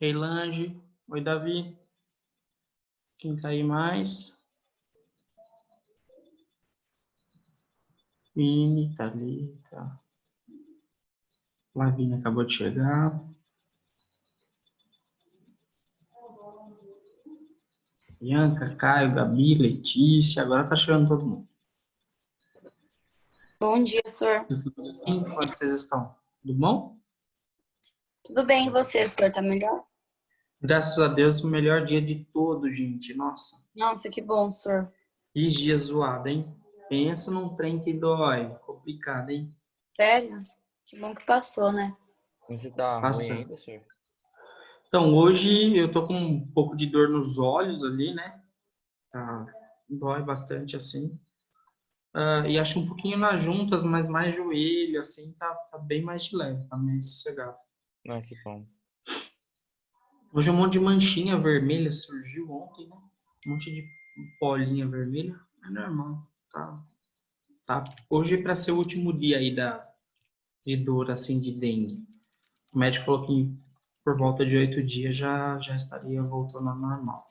Reilange. Oi, Davi. Quem tá aí mais? Vini, Thalita. Lavínia acabou de chegar. Bianca, Caio, Gabi, Letícia. Agora tá chegando todo mundo. Bom dia, senhor. Como é que vocês estão? Tudo bom? Tudo bem, e você, senhor? Tá melhor? Graças a Deus, o melhor dia de todos, gente. Nossa, Nossa, que bom, senhor. que dia zoado, hein? Pensa num trem que dói. Complicado, hein? Sério? Que bom que passou, né? Você tá ruim Passa. ainda, senhor? Então, hoje eu tô com um pouco de dor nos olhos ali, né? Tá, dói bastante, assim. E acho um pouquinho nas juntas, mas mais joelho, assim, tá bem mais de leve, tá mais sossegado. Ah, que bom. Hoje um monte de manchinha vermelha surgiu ontem, né? Um monte de bolinha vermelha. É normal, tá. Hoje é para ser o último dia aí de dor, assim, de dengue. O médico falou que por volta de 8 dias já estaria voltando ao normal.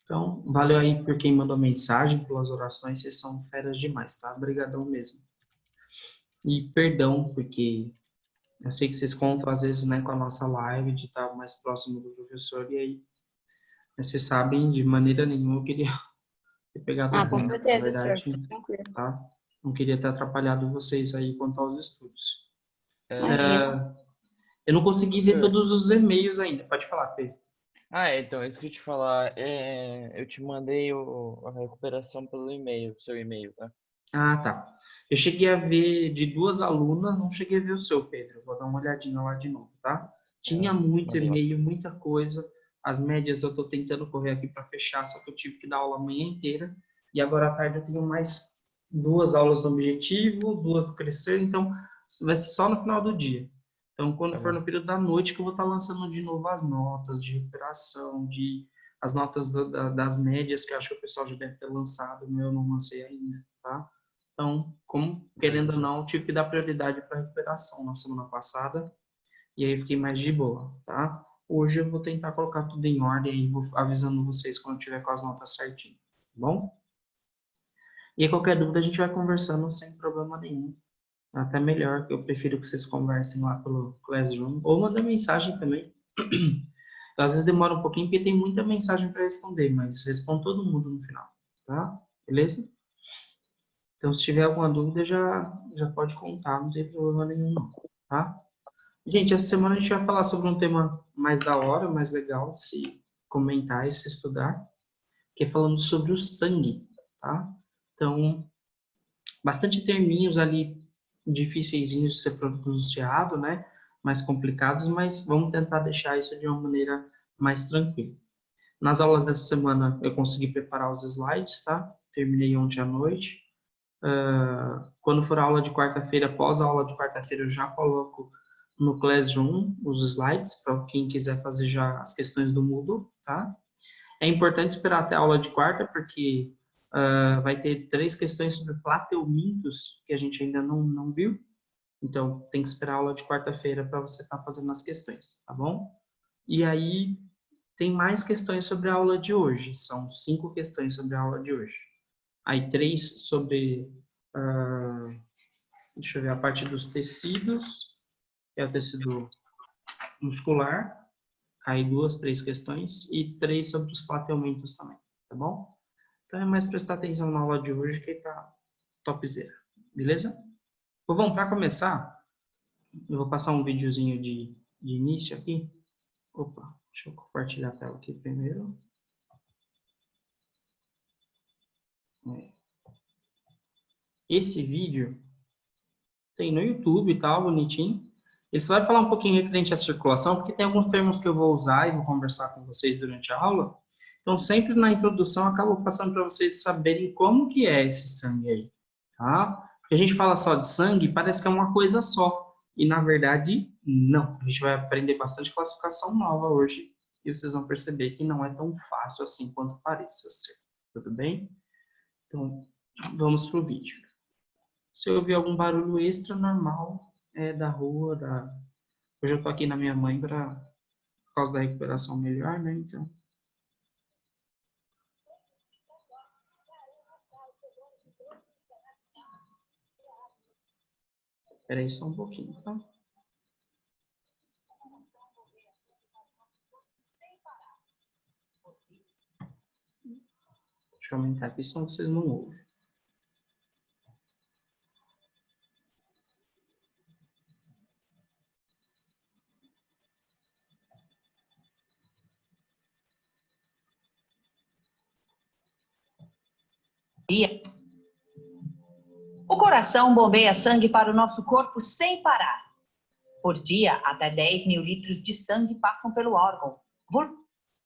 Então, valeu aí por quem mandou mensagem, pelas orações, vocês são feras demais, tá? Obrigadão mesmo. E perdão, porque eu sei que vocês contam, às vezes, né, com a nossa live, de estar mais próximo do professor, e aí, mas vocês sabem, de maneira nenhuma, eu queria ter pegado Ah, o com trem, na certeza, senhor. verdade, Fica tranquilo. tá? Não queria ter atrapalhado vocês aí quanto aos estudos. Imagina. Eu não consegui ver Senhor. todos os e-mails ainda, pode falar, Pedro. Então, isso que eu te falar, eu te mandei a recuperação pelo e-mail, seu e-mail, tá? Ah, tá. Eu cheguei a ver de duas alunas, não cheguei a ver o seu, Pedro. Vou dar uma olhadinha lá de novo, tá? Tinha muito Mandei ontem. e-mail, muita coisa. As médias eu estou tentando correr aqui para fechar, só que eu tive que dar aula a manhã inteira. E agora à tarde eu tenho mais duas aulas do objetivo, duas do crescer, então vai ser só no final do dia. Então, quando Tá for bom. no período da noite, que eu vou estar lançando de novo as notas de recuperação, as notas das médias, que eu acho que o pessoal já deve ter lançado, o meu eu não lancei ainda, tá? Então, como querendo ou Beleza. não, tive que dar prioridade para a recuperação na semana passada, e aí fiquei mais de boa, tá? Hoje eu vou tentar colocar tudo em ordem e vou avisando vocês quando tiver com as notas certinho, tá bom? E aí, qualquer dúvida a gente vai conversando sem problema nenhum. Até melhor, que eu prefiro que vocês conversem lá pelo Classroom, ou mandem mensagem também. Às vezes demora um pouquinho, porque tem muita mensagem para responder, mas respondo todo mundo no final, tá? Beleza? Então, se tiver alguma dúvida, já pode contar, não tem problema nenhum, não, tá? Gente, essa semana a gente vai falar sobre um tema mais da hora, mais legal de se comentar e se estudar, que é falando sobre o sangue, tá? Então, bastante terminhos ali difíceis de ser pronunciado, né? Mais complicados, mas vamos tentar deixar isso de uma maneira mais tranquila. Nas aulas dessa semana eu consegui preparar os slides, tá? Terminei ontem à noite. Quando for a aula de quarta-feira, após a aula de quarta-feira, eu já coloco no Classroom os slides, para quem quiser fazer já as questões do Moodle, tá? É importante esperar até a aula de quarta, porque vai ter 3 questões sobre plateumintos que a gente ainda não viu. Então, tem que esperar a aula de quarta-feira para você estar fazendo as questões, tá bom? E aí, tem mais questões sobre a aula de hoje. São 5 questões sobre a aula de hoje. Aí, 3 sobre deixa eu ver, a parte dos tecidos, que é o tecido muscular, aí 2, 3 questões, e 3 sobre os plateumintos também, tá bom? Então é mais prestar atenção na aula de hoje que tá topzera, beleza? Bom, para começar, eu vou passar um videozinho de início aqui. Opa, deixa eu compartilhar a tela aqui primeiro. Esse vídeo tem no YouTube e tal, bonitinho. Ele só vai falar um pouquinho referente à circulação, porque tem alguns termos que eu vou usar e vou conversar com vocês durante a aula. Então, sempre na introdução, eu acabo passando para vocês saberem como que é esse sangue aí, tá? Porque a gente fala só de sangue, parece que é uma coisa só. E, na verdade, não. A gente vai aprender bastante classificação nova hoje. E vocês vão perceber que não é tão fácil assim quanto parece ser. Tudo bem? Então, vamos para o vídeo. Se eu ouvir algum barulho extra, normal, é da rua, Hoje eu tô aqui na minha mãe para por causa da recuperação melhor, né? Então. Espera aí só um pouquinho, tá? Deixa eu aumentar aqui, senão vocês não ouvem. O coração bombeia sangue para o nosso corpo sem parar. Por dia, até 10 mil litros de sangue passam pelo órgão.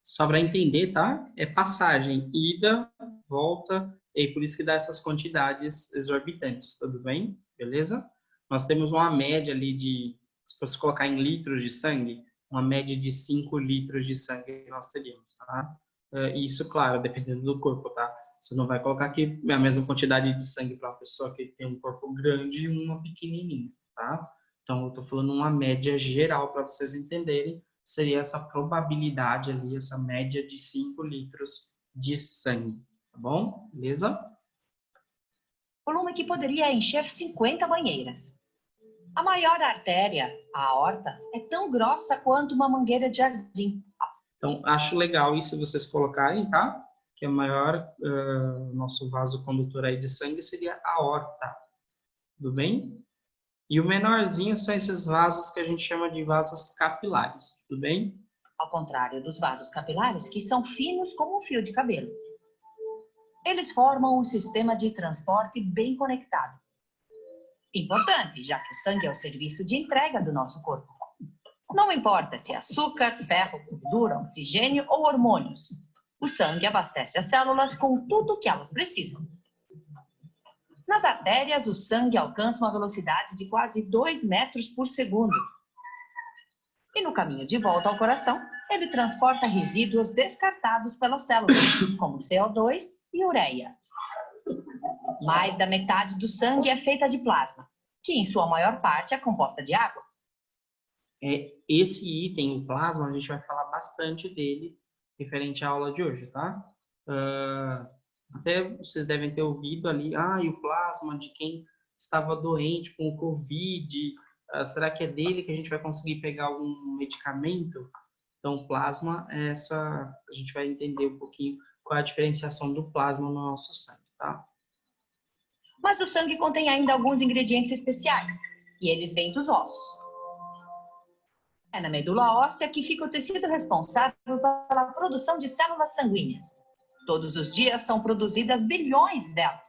Só para entender, tá? É passagem, ida, volta, e por isso que dá essas quantidades exorbitantes, tudo bem? Beleza? Nós temos uma média ali de, se você colocar em litros de sangue, uma média de 5 litros de sangue nós teríamos, tá? Isso, claro, dependendo do corpo, tá? Você não vai colocar aqui a mesma quantidade de sangue para uma pessoa que tem um corpo grande e uma pequenininha, tá? Então, eu estou falando uma média geral para vocês entenderem. Seria essa probabilidade ali, essa média de 5 litros de sangue, tá bom? Beleza? Volume que poderia encher 50 banheiras. A maior artéria, a aorta, é tão grossa quanto uma mangueira de jardim. Então, acho legal isso vocês colocarem, tá? Que a maior, nosso vaso condutor aí de sangue seria a aorta, tudo bem? E o menorzinho são esses vasos que a gente chama de vasos capilares, tudo bem? Ao contrário dos vasos capilares, que são finos como um fio de cabelo. Eles formam um sistema de transporte bem conectado. Importante, já que o sangue é o serviço de entrega do nosso corpo. Não importa se é açúcar, ferro, gordura, oxigênio ou hormônios. O sangue abastece as células com tudo o que elas precisam. Nas artérias, o sangue alcança uma velocidade de quase 2 metros por segundo. E no caminho de volta ao coração, ele transporta resíduos descartados pelas células, como CO2 e ureia. Mais da metade do sangue é feita de plasma, que em sua maior parte é composta de água. Esse item, o plasma, a gente vai falar bastante dele referente à aula de hoje, tá? Até vocês devem ter ouvido ali, e o plasma de quem estava doente com o Covid, será que é dele que a gente vai conseguir pegar algum medicamento? Então, o plasma é a gente vai entender um pouquinho qual é a diferenciação do plasma no nosso sangue, tá? Mas o sangue contém ainda alguns ingredientes especiais, e eles vêm dos ossos. É na medula óssea que fica o tecido responsável pela produção de células sanguíneas. Todos os dias são produzidas bilhões delas.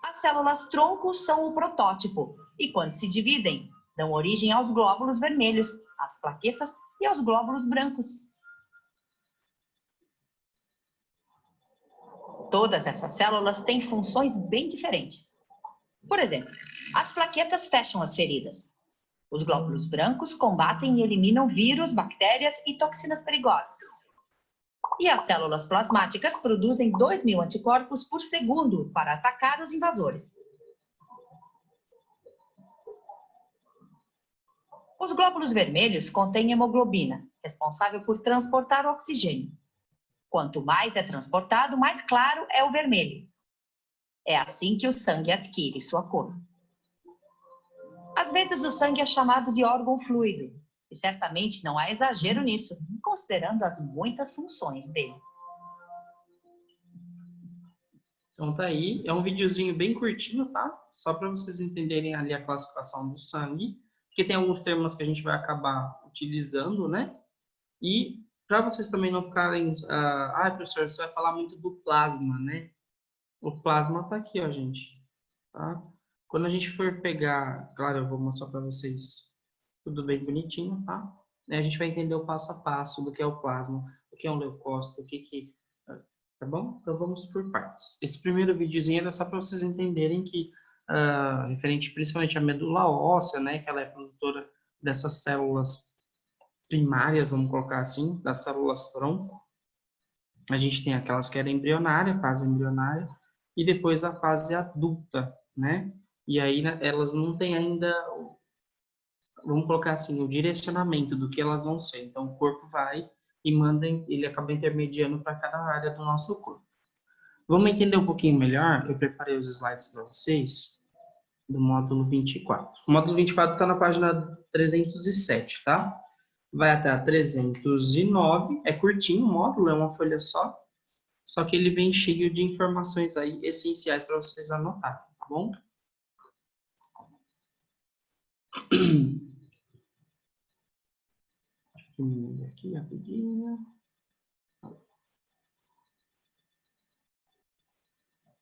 As células tronco são o protótipo e, quando se dividem, dão origem aos glóbulos vermelhos, às plaquetas e aos glóbulos brancos. Todas essas células têm funções bem diferentes. Por exemplo, as plaquetas fecham as feridas. Os glóbulos brancos combatem e eliminam vírus, bactérias e toxinas perigosas. E as células plasmáticas produzem 2.000 anticorpos por segundo para atacar os invasores. Os glóbulos vermelhos contêm hemoglobina, responsável por transportar o oxigênio. Quanto mais é transportado, mais claro é o vermelho. É assim que o sangue adquire sua cor. Às vezes o sangue é chamado de órgão fluido, e certamente não há exagero nisso, considerando as muitas funções dele. Então tá aí, é um videozinho bem curtinho, tá? Só para vocês entenderem ali a classificação do sangue, porque tem alguns termos que a gente vai acabar utilizando, né? E para vocês também não ficarem, professor, você vai falar muito do plasma, né? O plasma tá aqui, ó, gente, tá? Quando a gente for pegar, claro, eu vou mostrar para vocês tudo bem bonitinho, tá? A gente vai entender o passo a passo do que é o plasma, o que é um leucócito, tá bom? Então vamos por partes. Esse primeiro videozinho era só para vocês entenderem que, referente principalmente à medula óssea, né, que ela é produtora dessas células primárias, vamos colocar assim, das células tronco. A gente tem aquelas que eram embrionária, fase embrionária, e depois a fase adulta, né? E aí elas não têm ainda vamos colocar assim, o direcionamento do que elas vão ser. Então, o corpo vai e manda, ele acaba intermediando para cada área do nosso corpo. Vamos entender um pouquinho melhor? Eu preparei os slides para vocês do módulo 24. O módulo 24 está na página 307, tá? Vai até a 309, é curtinho o módulo, é uma folha só que ele vem cheio de informações aí essenciais para vocês anotarem, tá bom? Aqui, rapidinho.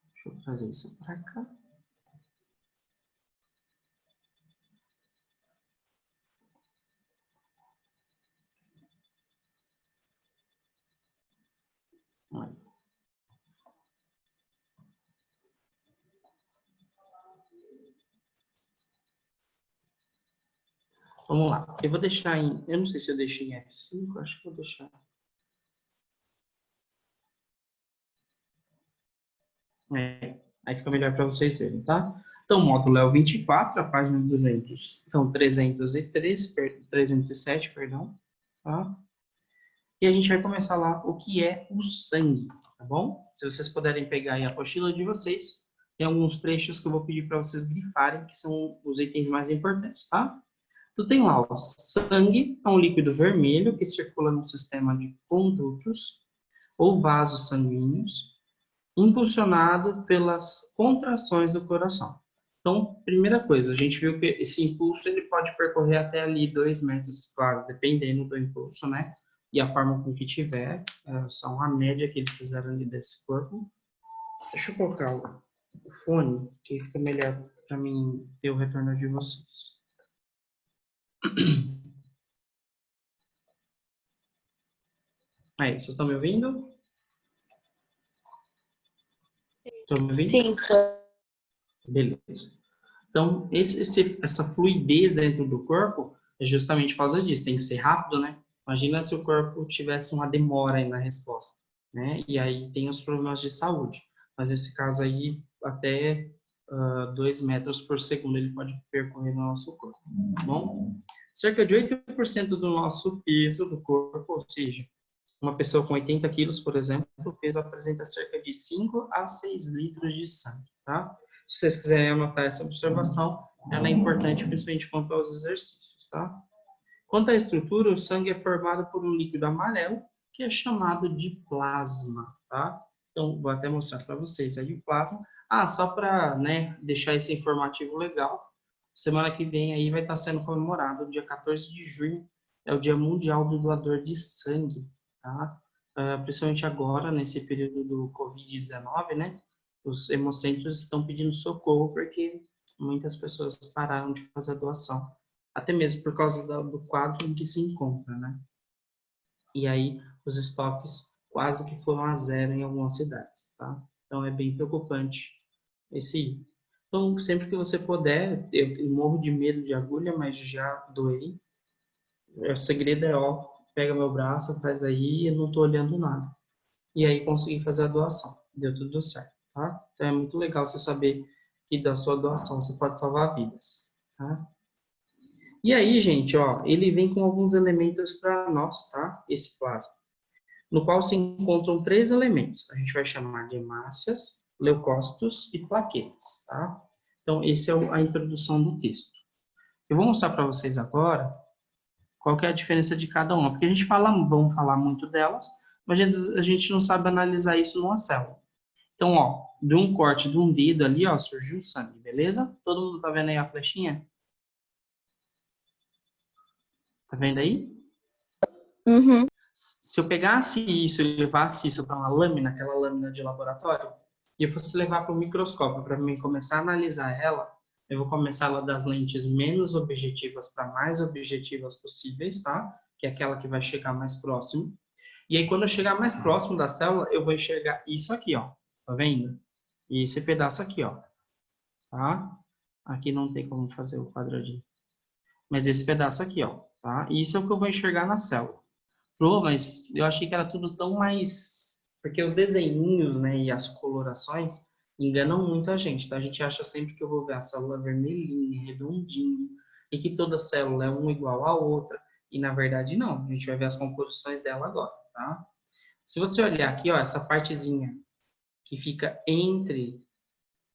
Deixa eu trazer isso para cá. Olha. Vamos lá. Eu vou deixar em... Eu não sei se eu deixei em F5, acho que vou deixar. Aí fica melhor para vocês verem, tá? Então, o módulo é o 24, a página 200. Então, 307, perdão. Tá? E a gente vai começar lá o que é o sangue, tá bom? Se vocês puderem pegar aí a apostila de vocês, tem alguns trechos que eu vou pedir para vocês grifarem, que são os itens mais importantes, tá? Tu tem lá, o sangue é um líquido vermelho que circula no sistema de condutos ou vasos sanguíneos, impulsionado pelas contrações do coração. Então, primeira coisa, a gente viu que esse impulso ele pode percorrer até ali 2 metros, claro, dependendo do impulso, né? E a forma com que tiver, são a média que eles fizeram ali desse corpo. Deixa eu colocar o fone, que fica melhor para mim ter o retorno de vocês. Aí, vocês estão me ouvindo? Estão me ouvindo? Sim, senhor. Beleza. Então, essa fluidez dentro do corpo é justamente por causa disso. Tem que ser rápido, né? Imagina se o corpo tivesse uma demora aí na resposta, né? E aí tem os problemas de saúde. Mas nesse caso aí, até 2 metros por segundo ele pode percorrer no nosso corpo, tá bom? Cerca de 8% do nosso peso do corpo, ou seja, uma pessoa com 80 quilos, por exemplo, o peso apresenta cerca de 5 a 6 litros de sangue, tá? Se vocês quiserem anotar essa observação, ela é importante principalmente quanto aos exercícios, tá? Quanto à estrutura, o sangue é formado por um líquido amarelo, que é chamado de plasma, tá? Então, vou até mostrar para vocês aí o plasma. Só para, né, deixar esse informativo legal, semana que vem aí vai estar sendo comemorado, dia 14 de junho, é o Dia Mundial do Doador de Sangue, tá? Principalmente agora, nesse período do Covid-19, né? Os hemocentros estão pedindo socorro porque muitas pessoas pararam de fazer a doação, até mesmo por causa do quadro em que se encontra, né? E aí os estoques quase que foram a zero em algumas cidades, tá? Então é bem preocupante esse. Então sempre que você puder, eu morro de medo de agulha, mas já doei. O segredo é, ó, pega meu braço, faz aí, eu não tô olhando nada. E aí consegui fazer a doação, deu tudo certo, tá? Então é muito legal você saber que da sua doação você pode salvar vidas, tá? E aí, gente, ó, ele vem com alguns elementos para nós, tá? Esse plasma, no qual se encontram 3 elementos. A gente vai chamar de hemácias, leucócitos e plaquetas, tá? Então, esse é a introdução do texto. Eu vou mostrar para vocês agora qual que é a diferença de cada uma, porque a gente vamos falar muito delas, mas a gente não sabe analisar isso numa célula. Então, ó, de um corte de um dedo ali, ó, surgiu sangue, beleza? Todo mundo tá vendo aí a flechinha? Tá vendo aí? Uhum. Se eu pegasse isso e levasse isso para uma lâmina, aquela lâmina de laboratório, e eu fosse levar para o microscópio para mim começar a analisar ela, eu vou começar ela das lentes menos objetivas para mais objetivas possíveis, tá? Que é aquela que vai chegar mais próximo. E aí, quando eu chegar mais próximo da célula, eu vou enxergar isso aqui, ó. Tá vendo? E esse pedaço aqui, ó. Tá? Aqui não tem como fazer o quadradinho. Mas esse pedaço aqui, ó. Tá? E isso é o que eu vou enxergar na célula. Pô, mas eu achei que era tudo tão mais... Porque os desenhinhos, né, e as colorações enganam muito a gente, tá? A gente acha sempre que eu vou ver a célula vermelhinha, redondinha. e que toda célula é uma igual à outra, e na verdade não. A gente vai ver as composições dela agora, tá? Se você olhar aqui, ó, essa partezinha que fica entre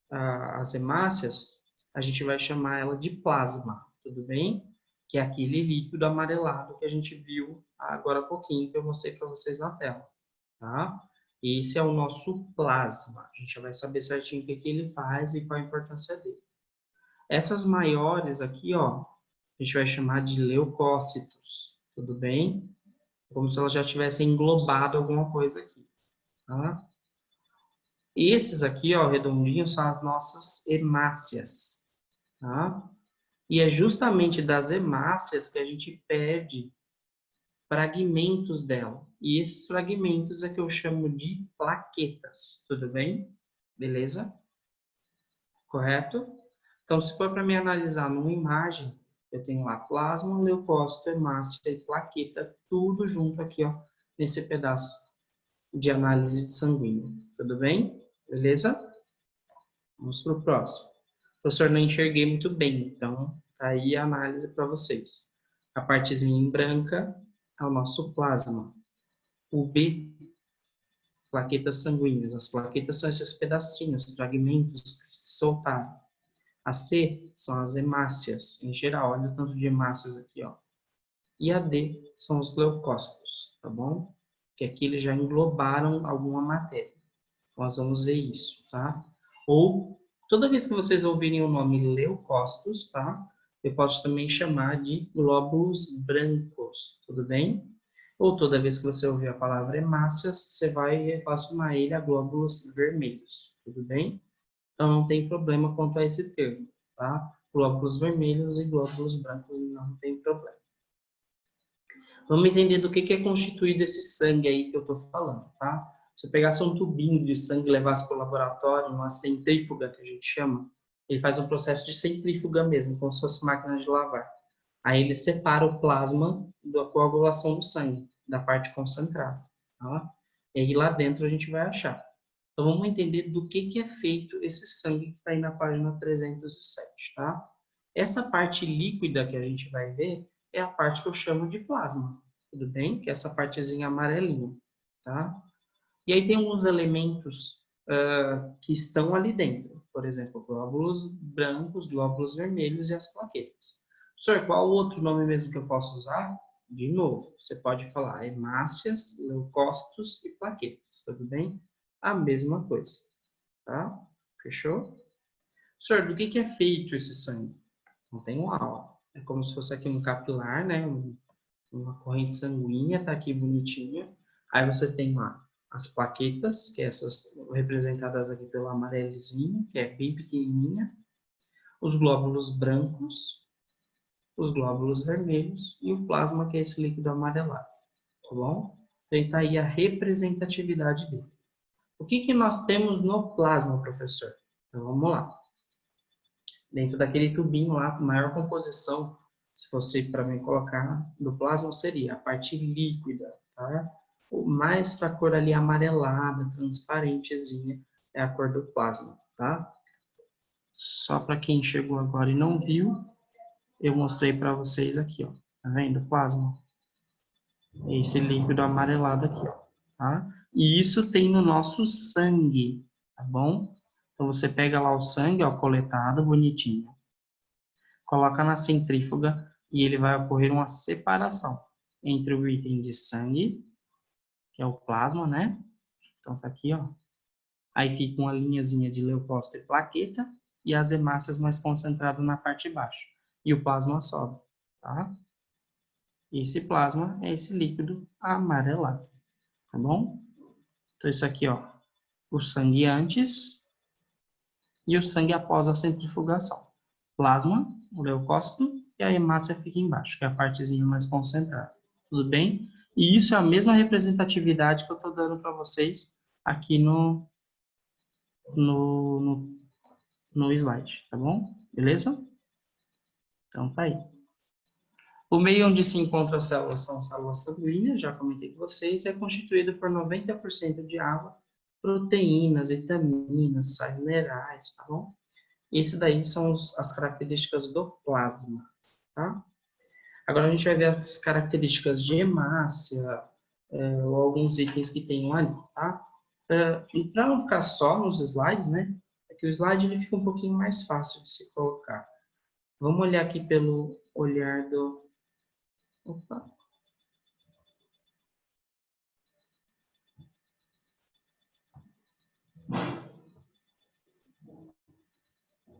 as hemácias, a gente vai chamar ela de plasma, tudo bem? Que é aquele líquido amarelado que a gente viu agora há pouquinho, que eu mostrei para vocês na tela, tá? Esse é o nosso plasma. A gente já vai saber certinho o que ele faz e qual a importância dele. Essas maiores aqui, ó, a gente vai chamar de leucócitos, tudo bem? Como se elas já tivessem englobado alguma coisa aqui, tá? Esses aqui, ó, redondinhos, são as nossas hemácias, tá? E é justamente das hemácias que a gente perde fragmentos dela. E esses fragmentos é que eu chamo de plaquetas, tudo bem? Beleza? Correto? Então, se for para me analisar numa imagem, eu tenho lá plasma, leucócito, hemácia e plaqueta, tudo junto aqui, ó, nesse pedaço de análise de sanguíneo. Tudo bem? Beleza? Vamos para o próximo. Professor, não enxerguei muito bem, então tá aí a análise para vocês. A partezinha em branca é o nosso plasma. O B, plaquetas sanguíneas. As plaquetas são esses pedacinhos, fragmentos que se soltaram. A C são as hemácias, em geral, olha o tanto de hemácias aqui, ó. E a D são os leucócitos, tá bom? Que aqui eles já englobaram alguma matéria. Nós vamos ver isso, tá? Ou, toda vez que vocês ouvirem o nome leucócitos, tá? Eu posso também chamar de glóbulos brancos, tudo bem? Ou toda vez que você ouvir a palavra hemácias, você vai relacionar ele a glóbulos vermelhos, tudo bem? Então, não tem problema quanto a esse termo, tá? Glóbulos vermelhos e glóbulos brancos não tem problema. Vamos entender do que é constituído esse sangue aí que eu estou falando, tá? Se eu pegasse um tubinho de sangue e levasse para o laboratório, uma centrífuga que a gente chama, ele faz um processo de centrífuga mesmo, como se fosse máquina de lavar. Aí ele separa o plasma da coagulação do sangue, da parte concentrada, tá? E aí lá dentro a gente vai achar. Então vamos entender do que é feito esse sangue que está aí na página 307, tá? Essa parte líquida que a gente vai ver é a parte que eu chamo de plasma, tudo bem? Que é essa partezinha amarelinha, tá? E aí tem alguns elementos que estão ali dentro, por exemplo, glóbulos brancos, glóbulos vermelhos e as plaquetas. Professor, qual outro nome mesmo que eu posso usar? De novo, você pode falar hemácias, leucócitos e plaquetas, tudo bem? A mesma coisa, tá? Fechou? Professor, do que é feito esse sangue? Não tem uma aula. É como se fosse aqui um capilar, né? Uma corrente sanguínea, tá aqui bonitinha. Aí você tem lá as plaquetas, que é essas representadas aqui pelo amarelozinho, que é bem pequenininha. Os glóbulos brancos, os glóbulos vermelhos e o plasma, que é esse líquido amarelado, tá bom? Então, tá aí a representatividade dele. O que nós temos no plasma, professor? Então, vamos lá. Dentro daquele tubinho lá, com maior composição, se fosse para mim colocar do plasma, seria a parte líquida, tá? O mais para a cor ali amarelada, transparentezinha, é a cor do plasma, tá? Só para quem chegou agora e não viu, eu mostrei para vocês aqui, ó. Tá vendo o plasma? Esse líquido amarelado aqui, ó, tá? E isso tem no nosso sangue, tá bom? Então, você pega lá o sangue, ó, coletado, bonitinho. Coloca na centrífuga e ele vai ocorrer uma separação entre o item de sangue, que é o plasma, né? Então, tá aqui, ó. Aí fica uma linhazinha de leucócito e plaqueta e as hemácias mais concentradas na parte de baixo. E o plasma sobe, tá? Esse plasma é esse líquido amarelado, tá bom? Então, isso aqui, ó, o sangue antes e o sangue após a centrifugação. Plasma, o leucócito, e a hemácia fica embaixo, que é a partezinha mais concentrada. Tudo bem? E isso é a mesma representatividade que eu estou dando para vocês aqui no slide, tá bom? Beleza? Então, tá aí. O meio onde se encontram as células são células sanguíneas, já comentei com vocês, e é constituído por 90% de água, proteínas, vitaminas, sais minerais, tá bom? Esse daí são as características do plasma. tá? Agora a gente vai ver as características de hemácia, ou alguns itens que tem ali, tá? E para não ficar só nos slides, né? É que o slide ele fica um pouquinho mais fácil de se colocar. Vamos olhar aqui pelo olhar do... Opa!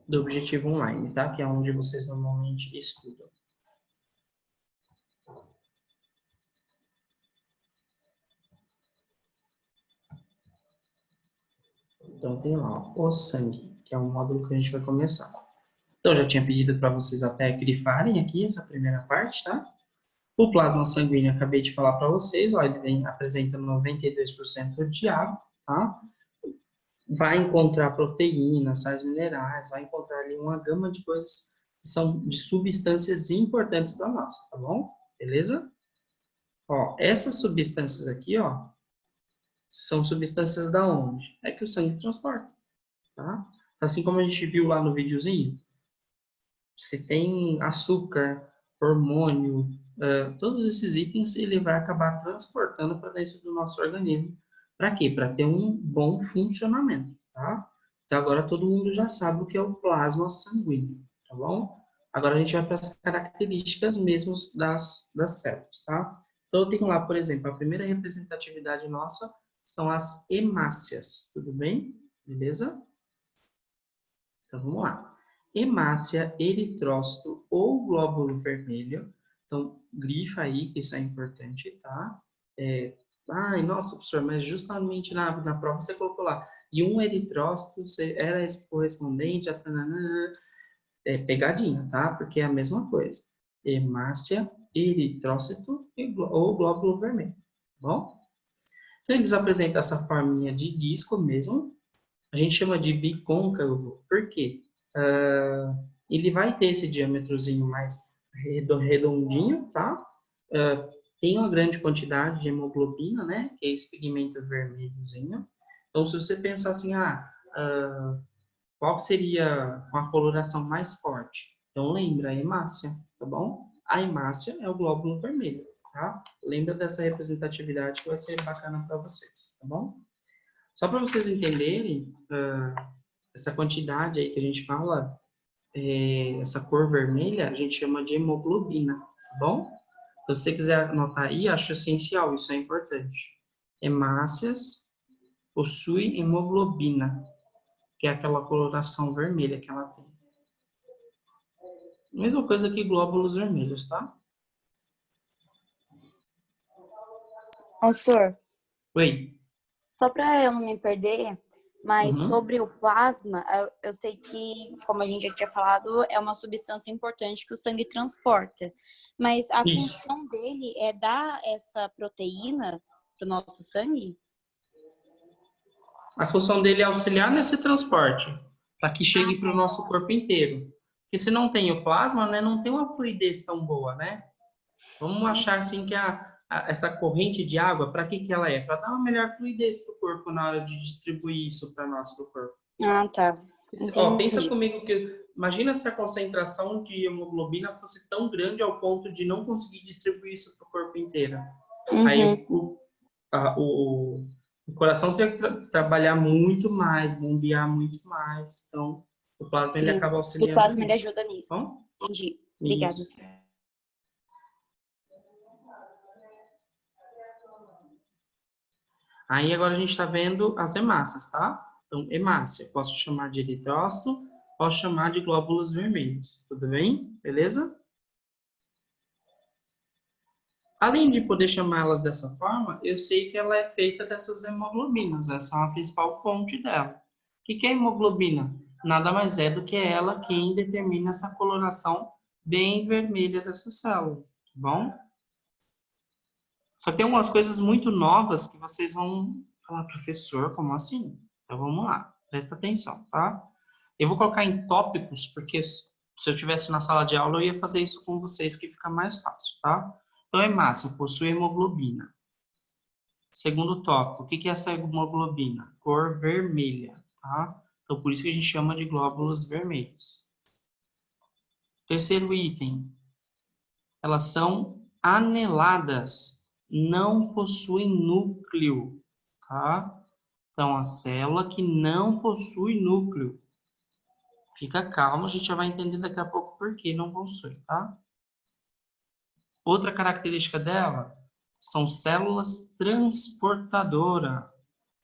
Do objetivo online, tá? Que é onde vocês normalmente estudam. Então, tem lá, ó, o sangue, que é o módulo que a gente vai começar. Então, eu já tinha pedido para vocês até grifarem aqui essa primeira parte, tá? O plasma sanguíneo, acabei de falar para vocês, ó, ele apresenta 92% de água, tá? Vai encontrar proteínas, sais minerais, vai encontrar ali uma gama de coisas que são de substâncias importantes para nós, tá bom? Beleza? Ó, essas substâncias aqui, ó, são substâncias da onde? É que o sangue transporta, tá? Assim como a gente viu lá no videozinho, se tem açúcar, hormônio, todos esses itens ele vai acabar transportando para dentro do nosso organismo. Para quê? Para ter um bom funcionamento, tá? Então agora todo mundo já sabe o que é o plasma sanguíneo, tá bom? Agora a gente vai para as características mesmo das células, tá? Então eu tenho lá, por exemplo, a primeira representatividade nossa são as hemácias, tudo bem? Beleza? Então vamos lá. Hemácia, eritrócito ou glóbulo vermelho. Então, grifa aí, que isso é importante, tá? Ai, nossa, professor, mas justamente na prova você colocou lá. E um eritrócito era correspondente a... pegadinha, tá? Porque é a mesma coisa. Hemácia, eritrócito ou glóbulo vermelho, tá bom? Então, eles apresentam essa forminha de disco mesmo. A gente chama de bicôncavo. Por quê? Ele vai ter esse diâmetrozinho mais redondinho, tá? Tem uma grande quantidade de hemoglobina, né? Que é esse pigmento vermelhozinho. Então, se você pensar assim, qual seria uma coloração mais forte? Então, lembra a hemácia, tá bom? A hemácia é o glóbulo vermelho, tá? Lembra dessa representatividade que vai ser bacana para vocês, tá bom? Só para vocês entenderem, essa quantidade aí que a gente fala, essa cor vermelha, a gente chama de hemoglobina, tá bom? Então, se você quiser anotar aí, acho essencial, isso é importante. Hemácias possuem hemoglobina, que é aquela coloração vermelha que ela tem. Mesma coisa que glóbulos vermelhos, tá? Professor, Oi. só para eu não me perder, mas Uhum. sobre o plasma, eu sei que, como a gente já tinha falado, é uma substância importante que o sangue transporta. Mas a Isso. função dele é dar essa proteína para o nosso sangue? A função dele é auxiliar nesse transporte, para que chegue para o tá. nosso corpo inteiro. Porque se não tem o plasma, né, não tem uma fluidez tão boa, né? Vamos achar assim que essa corrente de água, para que ela é? Para dar uma melhor fluidez para o corpo na hora de distribuir isso para nós do corpo. Ah, tá. Ó, pensa Entendi. comigo que imagina se a concentração de hemoglobina fosse tão grande ao ponto de não conseguir distribuir isso para o corpo inteiro. Aí o coração tem que trabalhar muito mais, bombear muito mais. Então, o plasma ele Sim. acaba E o auxiliando plasma ele nisso. ajuda nisso. Bom? Entendi. Obrigada. Isso. Aí agora a gente está vendo as hemácias, tá? Então, hemácia, posso chamar de eritrócito, posso chamar de glóbulos vermelhos. Tudo bem? Beleza? Além de poder chamá-las dessa forma, eu sei que ela é feita dessas hemoglobinas. Essa é a principal fonte dela. O que é hemoglobina? Nada mais é do que ela quem determina essa coloração bem vermelha dessa célula, tá bom? Só que tem algumas coisas muito novas que vocês vão falar, professor, como assim? Então vamos lá, presta atenção, tá? Eu vou colocar em tópicos, porque se eu estivesse na sala de aula, eu ia fazer isso com vocês, que fica mais fácil, tá? Então, hemácia possui hemoglobina. Segundo tópico, o que é essa hemoglobina? Cor vermelha, tá? Então, por isso que a gente chama de glóbulos vermelhos. Terceiro item, Elas são aneladas, não possuem núcleo, tá? Então, a célula que não possui núcleo. Fica calmo, a gente já vai entender daqui a pouco por que não possui, tá? Outra característica dela são células transportadoras.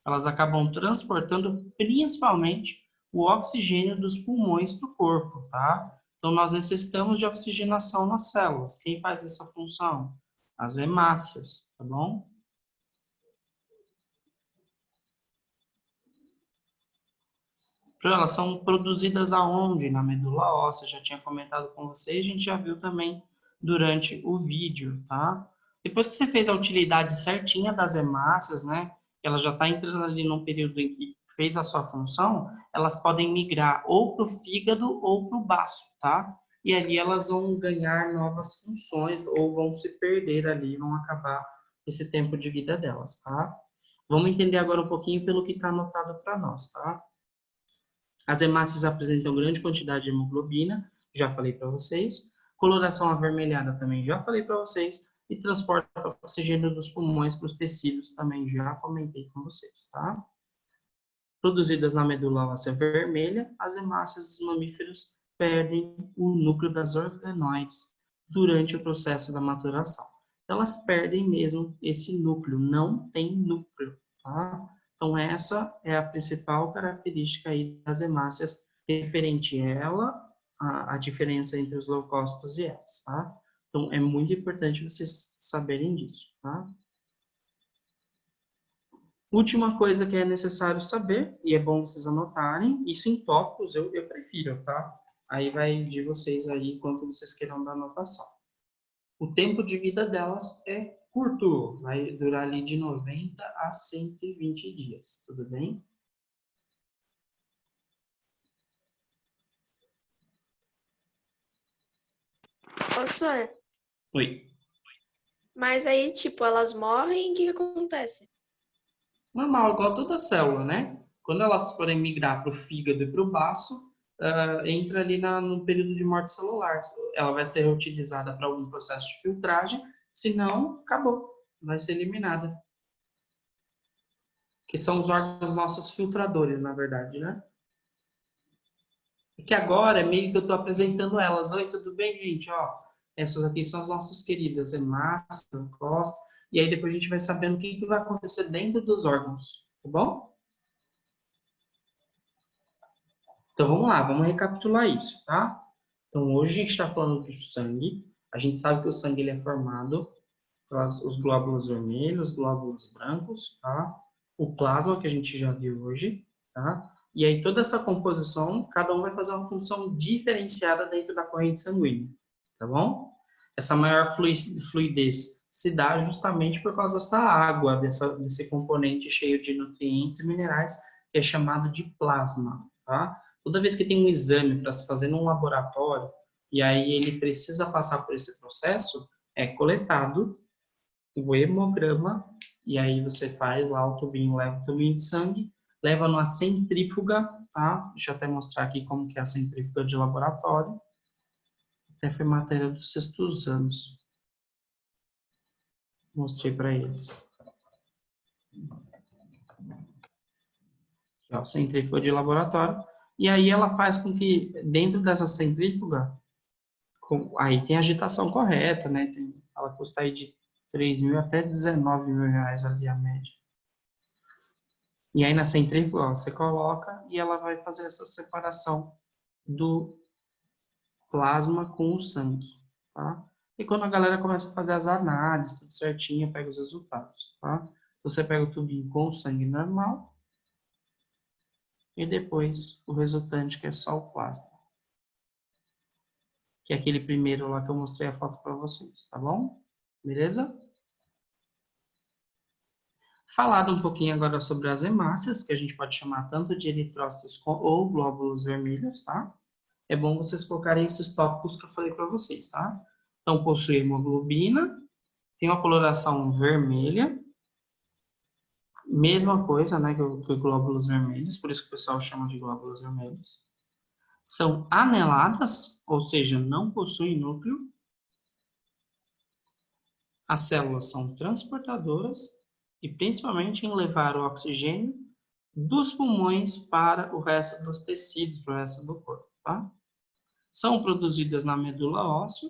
Elas acabam transportando principalmente o oxigênio dos pulmões para o corpo, tá? Então, nós necessitamos de oxigenação nas células. Quem faz essa função? As hemácias, tá bom? Elas são produzidas aonde? Na medula óssea, já tinha comentado com vocês, a gente já viu também durante o vídeo, tá? Depois que você fez a utilidade certinha das hemácias, né? Ela já está entrando ali num período em que fez a sua função, elas podem migrar ou para o fígado ou para o baço, tá? E ali elas vão ganhar novas funções ou vão se perder ali, vão acabar esse tempo de vida delas, tá? Vamos entender agora um pouquinho pelo que está anotado para nós, tá? As hemácias apresentam grande quantidade de hemoglobina, já falei para vocês. Coloração avermelhada também já falei para vocês. E transporta oxigênio dos pulmões para os tecidos também já comentei com vocês, tá? Produzidas na medula óssea vermelha, as hemácias dos mamíferos perdem o núcleo das organoides durante o processo da maturação. Elas perdem mesmo esse núcleo, não tem núcleo, tá? Então, essa é a principal característica aí das hemácias referente a ela, a diferença entre os leucócitos e elas, tá? Então, é muito importante vocês saberem disso, tá? Última coisa que é necessário saber, e é bom vocês anotarem, isso em tópicos eu prefiro, tá? Aí vai de vocês aí, quanto vocês queiram da anotação. O tempo de vida delas é curto, vai durar ali de 90 a 120 dias, tudo bem? Professor, Oi. mas aí, tipo, elas morrem, o que que acontece? Normal, igual toda célula, né? Quando elas forem migrar para o fígado e para o baço, entra ali no período de morte celular. Ela vai ser reutilizada para algum processo de filtragem, senão, acabou, vai ser eliminada. Que são os órgãos nossos filtradores, na verdade, né? E que agora é meio que eu estou apresentando elas. Oi, tudo bem, gente? Ó, essas aqui são as nossas queridas hemácias, leucócitos. E aí depois a gente vai sabendo o que vai acontecer dentro dos órgãos, tá bom? Então vamos lá, vamos recapitular isso, tá? Então hoje a gente está falando do sangue. A gente sabe que o sangue ele é formado pelos glóbulos vermelhos, glóbulos brancos, tá? O plasma que a gente já viu hoje, tá? E aí toda essa composição, cada um vai fazer uma função diferenciada dentro da corrente sanguínea, tá bom? Essa maior fluidez se dá justamente por causa dessa água, desse componente cheio de nutrientes e minerais, que é chamado de plasma, tá? Toda vez que tem um exame para se fazer num laboratório, e aí ele precisa passar por esse processo, é coletado o hemograma, e aí você faz lá o tubinho, leva o tubinho de sangue, leva numa centrífuga, tá? Deixa eu até mostrar aqui como que é a centrífuga de laboratório. Até foi matéria dos sextos anos. Mostrei para eles. Ó, centrífuga de laboratório. E aí ela faz com que dentro dessa centrífuga, aí tem a agitação correta, né? Ela custa aí de 3 mil até 19 mil reais ali a média. E aí na centrífuga você coloca e ela vai fazer essa separação do plasma com o sangue, tá? E quando a galera começa a fazer as análises, tudo certinho, pega os resultados, tá? Então você pega o tubinho com o sangue normal e depois o resultante que é só o plasma. Que é aquele primeiro lá que eu mostrei a foto para vocês, tá bom? Beleza? Falado um pouquinho agora sobre as hemácias, que a gente pode chamar tanto de eritrócitos ou glóbulos vermelhos, tá? É bom vocês colocarem esses tópicos que eu falei para vocês, tá? Então, possui hemoglobina, tem uma coloração vermelha, mesma coisa, né, que glóbulos vermelhos, por isso que o pessoal chama de glóbulos vermelhos. São aneladas, ou seja, não possuem núcleo. As células são transportadoras e principalmente em levar o oxigênio dos pulmões para o resto dos tecidos, para o resto do corpo, tá? São produzidas na medula óssea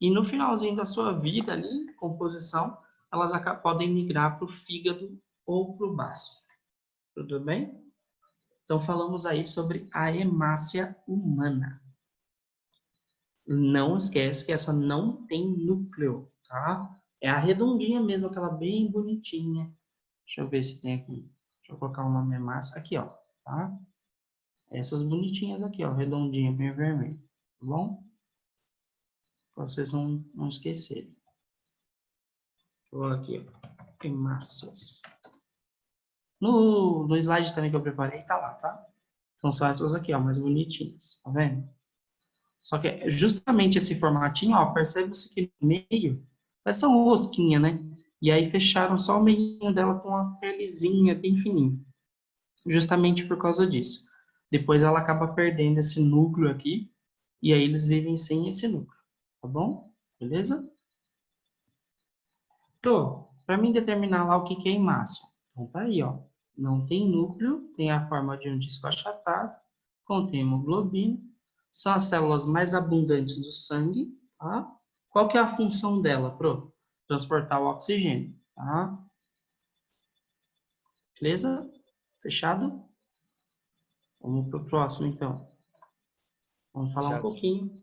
e no finalzinho da sua vida ali, composição, elas podem migrar para o fígado ou para o baço. Tudo bem? Então falamos aí sobre a hemácia humana. Não esquece que essa não tem núcleo, tá? É a redondinha mesmo, aquela bem bonitinha. Deixa eu ver se tem aqui. Deixa eu colocar o nome hemácia. Aqui, ó, tá? Essas bonitinhas aqui, ó, redondinha, bem vermelho. Tá bom? Pra vocês não esquecerem. Vou aqui, ó. Hemácias. No slide também que eu preparei, tá lá, tá? Então são essas aqui, ó, mais bonitinhas. Tá vendo? Só que justamente esse formatinho, ó, percebe-se que no meio parece uma rosquinha, né? E aí fecharam só o meio dela com uma pelezinha bem fininha. Justamente por causa disso. Depois ela acaba perdendo esse núcleo aqui, e aí eles vivem sem esse núcleo. Tá bom? Beleza? Então, para mim determinar lá o que é hemácia. Então tá aí, ó. Não tem núcleo, tem a forma de um disco achatado, contém hemoglobina, são as células mais abundantes do sangue, tá? Qual que é a função dela, Pro? Transportar o oxigênio, tá? Beleza? Fechado? Vamos pro próximo, então. Vamos falar um Fechado. pouquinho.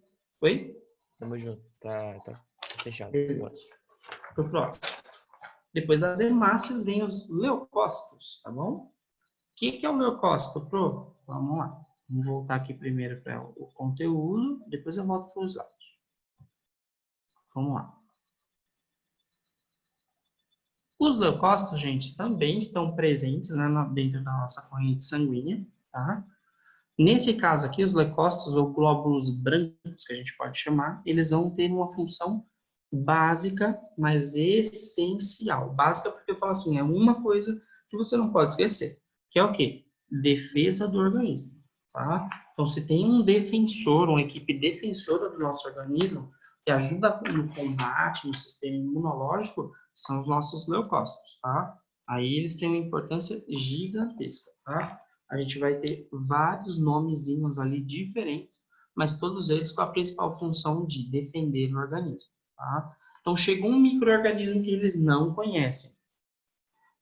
Oi? Tamo junto. Tá fechado. Beleza. Pro próximo. Depois das hemácias vem os leucócitos, tá bom? O que é o leucócito, Pro? Vamos lá. Vamos voltar aqui primeiro para o conteúdo, depois eu volto para o slide. Vamos lá. Os leucócitos, gente, também estão presentes, né, dentro da nossa corrente sanguínea, tá? Nesse caso aqui, os leucócitos ou glóbulos brancos, que a gente pode chamar, eles vão ter uma função básica, mas essencial. Básica porque eu falo assim, é uma coisa que você não pode esquecer, que é o quê? Defesa do organismo, tá? Então, se tem um defensor, uma equipe defensora do nosso organismo, que ajuda no combate, no sistema imunológico, são os nossos leucócitos, tá? Aí eles têm uma importância gigantesca, tá? A gente vai ter vários nomezinhos ali diferentes, mas todos eles com a principal função de defender o organismo, tá? Então, chegou um micro-organismo que eles não conhecem.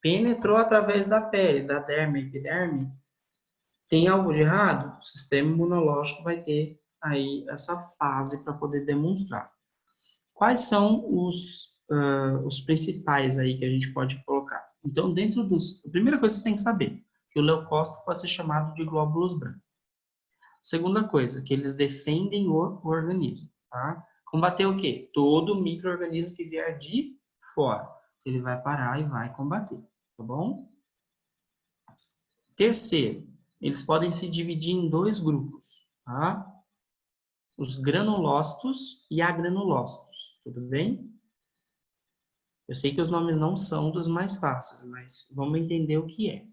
Penetrou através da pele, da derme, epiderme. Tem algo de errado? O sistema imunológico vai ter aí essa fase para poder demonstrar. Quais são os principais aí que a gente pode colocar? Então, dentro dos... A primeira coisa que você tem que saber, que o leucócito pode ser chamado de glóbulos brancos. Segunda coisa, que eles defendem o organismo, tá? Combater o quê? Todo micro-organismo que vier de fora. Ele vai parar e vai combater, tá bom? Terceiro, eles podem se dividir em dois grupos, tá? Os granulócitos e agranulócitos, tudo bem? Eu sei que os nomes não são dos mais fáceis, mas vamos entender o que é,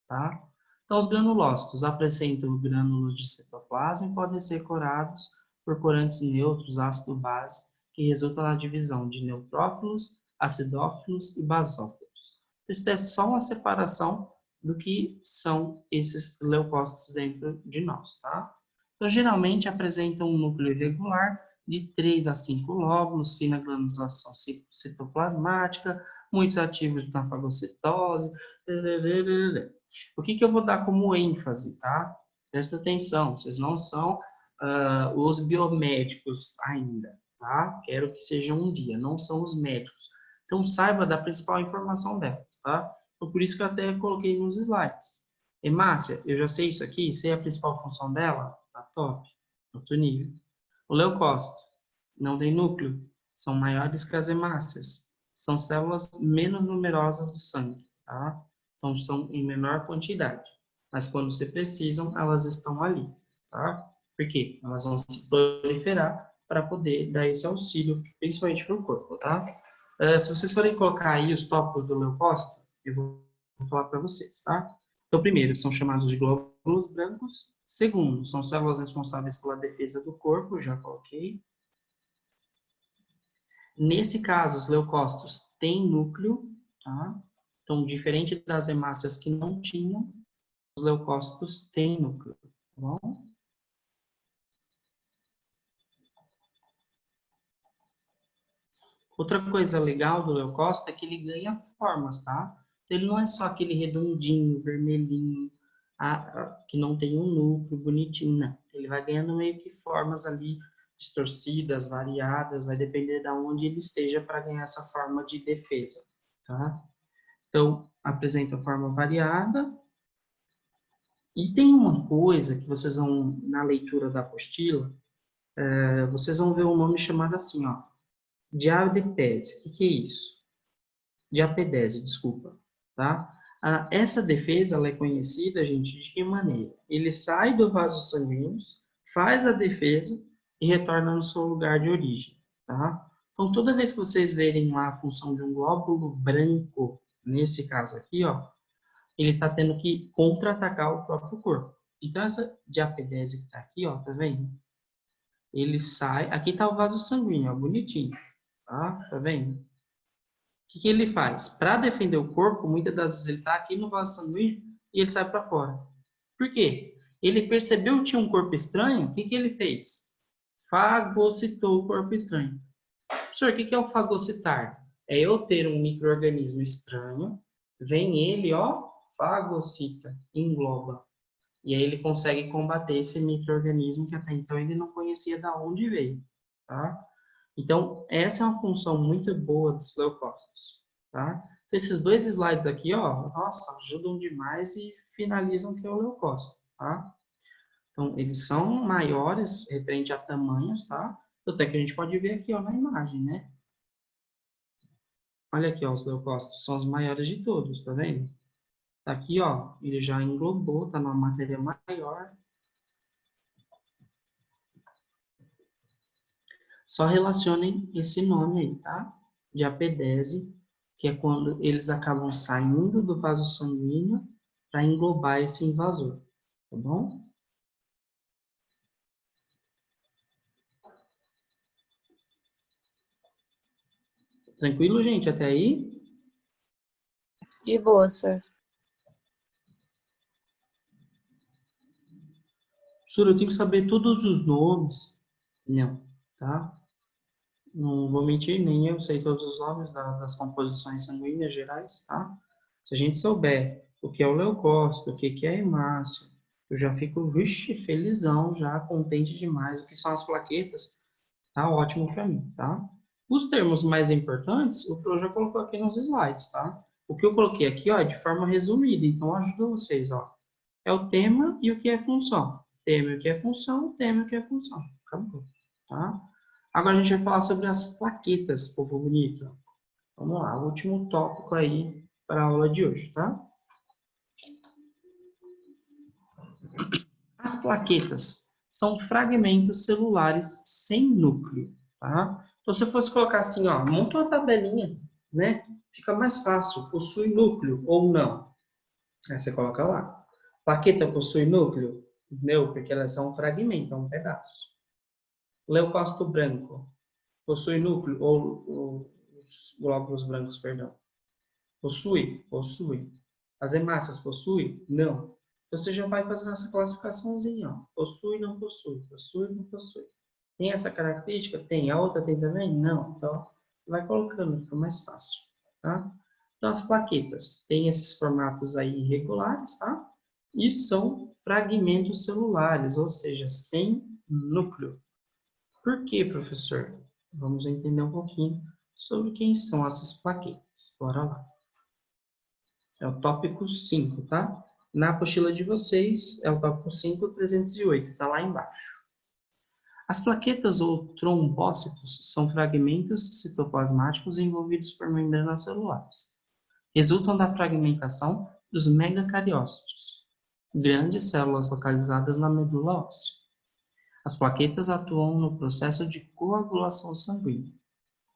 tá? Então, os granulócitos apresentam grânulos de citoplasma e podem ser corados por corantes neutros ácido-base, que resulta na divisão de neutrófilos, acidófilos e basófilos. Isso é só uma separação do que são esses leucócitos dentro de nós, tá? Então, geralmente apresentam um núcleo irregular de 3 a 5 lóbulos, fina granulação citoplasmática, muitos ativos na fagocitose. O que eu vou dar como ênfase, tá? Presta atenção, vocês não são os biomédicos ainda, tá? Quero que sejam um dia, não são os médicos. Então, saiba da principal informação delas, tá? Então, por isso que eu até coloquei nos slides. Hemácia, eu já sei isso aqui, sei a principal função dela, tá top, outro nível. O leucócito não tem núcleo, são maiores que as hemácias, são células menos numerosas do sangue, tá? Então são em menor quantidade, mas quando se precisam, elas estão ali, tá? Por quê? Elas vão se proliferar para poder dar esse auxílio, principalmente para o corpo, tá? Se vocês forem colocar aí os tópicos do leucócito, eu vou falar para vocês, tá? Então, primeiro, são chamados de glóbulos brancos. Segundo, são células responsáveis pela defesa do corpo, já coloquei. Nesse caso, os leucócitos têm núcleo, tá? Então, diferente das hemácias que não tinham, os leucócitos têm núcleo, tá bom? Outra coisa legal do leucócito é que ele ganha formas, tá? Ele não é só aquele redondinho, vermelhinho, que não tem um núcleo bonitinho, não. Ele vai ganhando meio que formas ali distorcidas, variadas, vai depender de onde ele esteja para ganhar essa forma de defesa, tá? Então, apresenta forma variada. E tem uma coisa que vocês vão, na leitura da apostila, vocês vão ver um nome chamado assim, ó, diapedese. O que é isso? Diapedese, desculpa, tá? Essa defesa, ela é conhecida, gente, de que maneira? Ele sai do vaso sanguíneo, faz a defesa e retorna no seu lugar de origem, tá? Então, toda vez que vocês verem lá a função de um glóbulo branco, nesse caso aqui, ó, ele está tendo que contra-atacar o próprio corpo. Então, essa diapedese que está aqui, ó, tá vendo? Ele sai, aqui está o vaso sanguíneo, ó, bonitinho, tá vendo? O que ele faz? Para defender o corpo, muitas das vezes ele está aqui no vaso sanguíneo e ele sai para fora. Por quê? Ele percebeu que tinha um corpo estranho, o que ele fez? Fagocitou o corpo estranho. Professor, o que é o fagocitar? É eu ter um micro-organismo estranho, vem ele, ó, fagocita, engloba. E aí ele consegue combater esse micro-organismo que até então ele não conhecia de onde veio, tá? Então, essa é uma função muito boa dos leucócitos, tá? Então, esses dois slides aqui, ó, nossa, ajudam demais e finalizam o que é o leucócito, tá? Então, eles são maiores, referente a tamanhos, tá? Até que a gente pode ver aqui, ó, na imagem, né? Olha aqui, ó, os leucócitos são os maiores de todos, tá vendo? Tá aqui, ó, ele já englobou, tá numa matéria maior. Só relacionem esse nome aí, tá? Diapedese, que é quando eles acabam saindo do vaso sanguíneo para englobar esse invasor, tá bom? Tranquilo, gente? Até aí? De boa, senhor. Professor, eu tenho que saber todos os nomes? Não, tá? Não vou mentir, nem eu sei todos os nomes das composições sanguíneas gerais, tá? Se a gente souber o que é o leucócito, o que é a hemácia, eu já fico, vixe, felizão, já contente demais. O que são as plaquetas, tá ótimo para mim, tá? Os termos mais importantes, o Pro já colocou aqui nos slides, tá? O que eu coloquei aqui, ó, é de forma resumida, então ajuda vocês, ó. É o tema e o que é função. Tema e o que é função, tema e o que é função. Acabou, tá? Agora a gente vai falar sobre as plaquetas, povo bonito. Vamos lá, o último tópico aí para a aula de hoje, tá? As plaquetas são fragmentos celulares sem núcleo, tá? Então, se eu fosse colocar assim, ó, monta uma tabelinha, né? Fica mais fácil, possui núcleo ou não. Aí você coloca lá. Plaqueta possui núcleo? Não, porque elas são um fragmento, é um pedaço. Leucócito branco possui núcleo ou os glóbulos brancos, perdão? Possui? Possui. As hemácias possuem? Não. Então, você já vai fazendo essa classificaçãozinha, ó. Possui, não possui. Possui, não possui. Tem essa característica? Tem. A outra tem também? Não. Então, vai colocando, fica mais fácil, tá? Então, as plaquetas têm esses formatos aí irregulares, tá? E são fragmentos celulares, ou seja, sem núcleo. Por quê, professor? Vamos entender um pouquinho sobre quem são essas plaquetas. Bora lá. É o tópico 5, tá? Na apostila de vocês, é o tópico 5, 308, está lá embaixo. As plaquetas ou trombócitos são fragmentos citoplasmáticos envolvidos por membranas celulares. Resultam da fragmentação dos megacariócitos, grandes células localizadas na medula óssea. As plaquetas atuam no processo de coagulação sanguínea.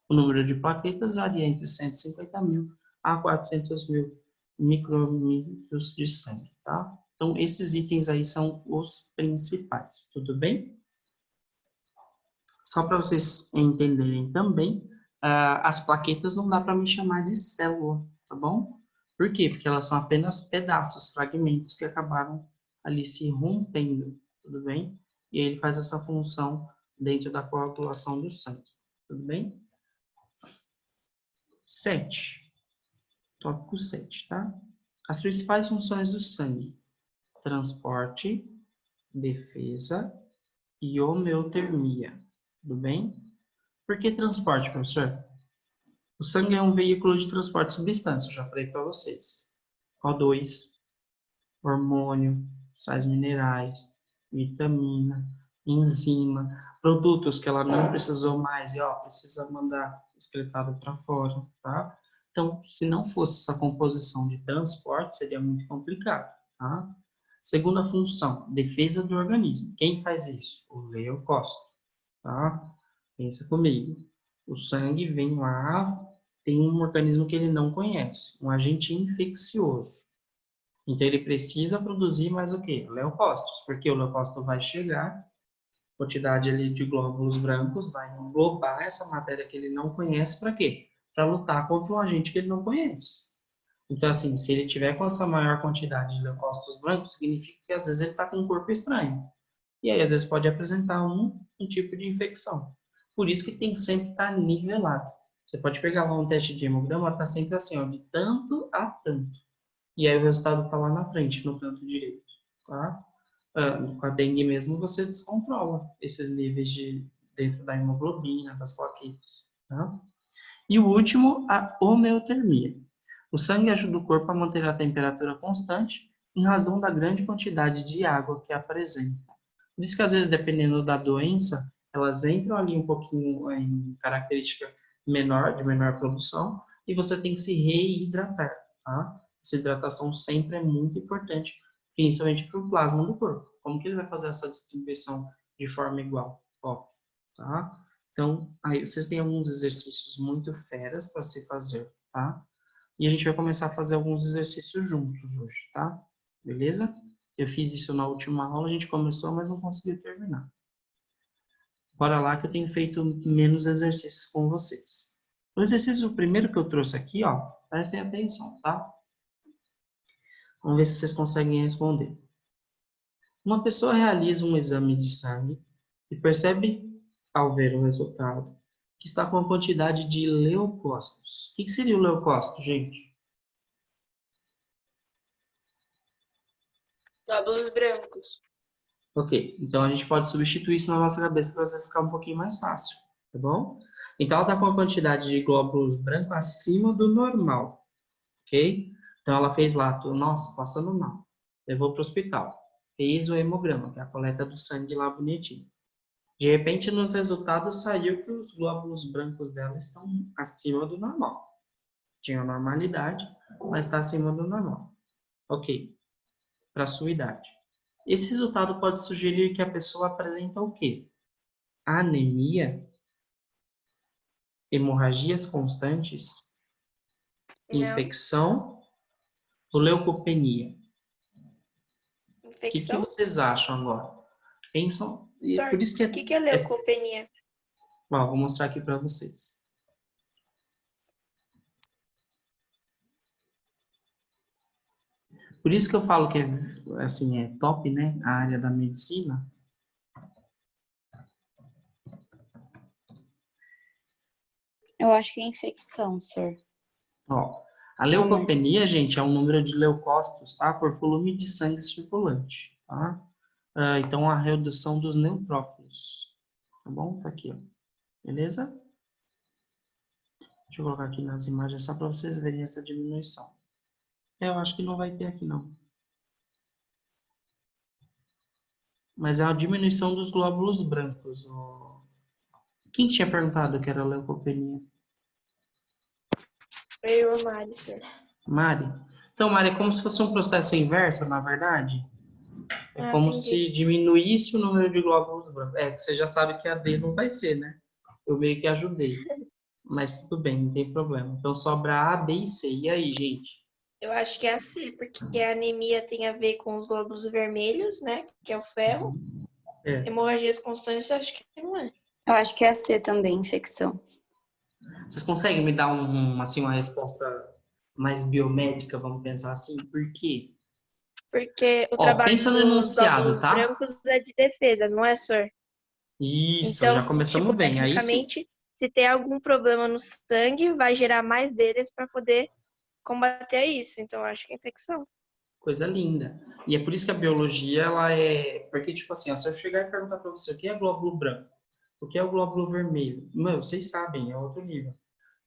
O número de plaquetas varia entre 150 mil a 400 mil micrômetros de sangue, tá? Então, esses itens aí são os principais, tudo bem? Só para vocês entenderem também, As plaquetas não dá para me chamar de célula, tá bom? Por quê? Porque elas são apenas pedaços, fragmentos que acabaram ali se rompendo, tudo bem? E aí ele faz essa função dentro da coagulação do sangue, tudo bem? 7. Tópico 7, tá? As principais funções do sangue: transporte, defesa e homeotermia, tudo bem? Por que transporte, professor? O sangue é um veículo de transporte de substância, eu já falei para vocês. O2, hormônio, sais minerais, vitamina, enzima, produtos que ela não precisou mais e precisa mandar excretado para fora, tá? Então, se não fosse essa composição de transporte, seria muito complicado, tá? Segunda função, defesa do organismo. Quem faz isso? O leucócito, tá? Pensa comigo. O sangue vem lá, tem um organismo que ele não conhece, um agente infeccioso. Então, ele precisa produzir mais o quê? Leucócitos, porque o leucócito vai chegar, quantidade ali de glóbulos brancos, vai englobar essa matéria que ele não conhece, para quê? Para lutar contra um agente que ele não conhece. Então, assim, se ele tiver com essa maior quantidade de leucócitos brancos, significa que às vezes ele está com um corpo estranho. E aí, às vezes, pode apresentar um tipo de infecção. Por isso que tem que sempre estar nivelado. Você pode pegar lá um teste de hemograma, está sempre assim, ó, de tanto a tanto. E aí o resultado está lá na frente, no canto direito, tá? Com a dengue mesmo, você descontrola esses níveis dentro da hemoglobina, das plaquetas, tá? E o último, a homeotermia. O sangue ajuda o corpo a manter a temperatura constante em razão da grande quantidade de água que apresenta. Por isso que, às vezes, dependendo da doença, elas entram ali um pouquinho em característica menor, de menor produção, e você tem que se reidratar, tá? Essa hidratação sempre é muito importante, principalmente para o plasma do corpo. Como que ele vai fazer essa distribuição de forma igual? Ó, tá? Então, aí vocês têm alguns exercícios muito feras para se fazer, tá? E a gente vai começar a fazer alguns exercícios juntos hoje, tá? Beleza? Eu fiz isso na última aula, a gente começou, mas não conseguiu terminar. Bora lá que eu tenho feito menos exercícios com vocês. O exercício primeiro que eu trouxe aqui, ó, prestem atenção, tá? Vamos ver se vocês conseguem responder. Uma pessoa realiza um exame de sangue e percebe, ao ver o resultado, que está com a quantidade de leucócitos. O que seria o leucócito, gente? Glóbulos brancos. Ok, então a gente pode substituir isso na nossa cabeça para ficar um pouquinho mais fácil, tá bom? Então ela está com a quantidade de glóbulos brancos acima do normal, ok? Então ela fez lá, nossa, passando mal. Levou para o hospital. Fez o hemograma, que é a coleta do sangue lá bonitinho. De repente, nos resultados saiu que os glóbulos brancos dela estão acima do normal. Tinha normalidade, mas está acima do normal. Ok, para a sua idade. Esse resultado pode sugerir que a pessoa apresenta o quê? Anemia, hemorragias constantes, Não. infecção ou leucopenia? O que Infecção? vocês acham agora? Pensam, e Sor, por isso que o que é leucopenia? Ó, vou mostrar aqui para vocês. Por isso que eu falo que assim, é top, né? A área da medicina. Eu acho que é infecção, senhor. Ó, a leucopenia, gente, é um número de leucócitos, tá? Por volume de sangue circulante, tá? Então, a redução dos neutrófilos, tá bom? Tá aqui, ó. Beleza? Deixa eu colocar aqui nas imagens só para vocês verem essa diminuição. Eu acho que não vai ter aqui, não. Mas é a diminuição dos glóbulos brancos. Ó. Quem tinha perguntado que era leucopenia? Eu, a Mari, sor. Mari? Então, Mari, é como se fosse um processo inverso, na verdade. É como Entendi. se diminuísse o número de glóbulos brancos. É, que você já sabe que a D não vai ser, né? Eu meio que ajudei. Mas tudo bem, não tem problema. Então, sobra A, B e C. E aí, gente? Eu acho que é a C, porque a anemia tem a ver com os glóbulos vermelhos, né? Que é o ferro. É. Hemorragias constantes, eu acho que não é. Eu acho que é a C também, infecção. Vocês conseguem me dar assim, uma resposta mais biomédica, vamos pensar assim? Por quê? Porque o Ó, trabalho pensa no dos enunciado, glóbulos tá? brancos é de defesa, não é, sor? Isso, já Então, tipo, começamos bem. Aí sim, tecnicamente, se tem algum problema no sangue, vai gerar mais deles para poder combater isso. Então, eu acho que é infecção. coisa linda. E é por isso que a biologia, ela é... Porque, tipo assim, ó, se eu chegar e perguntar para você o que é glóbulo branco, o que é o glóbulo vermelho, meu, vocês sabem, é outro nível.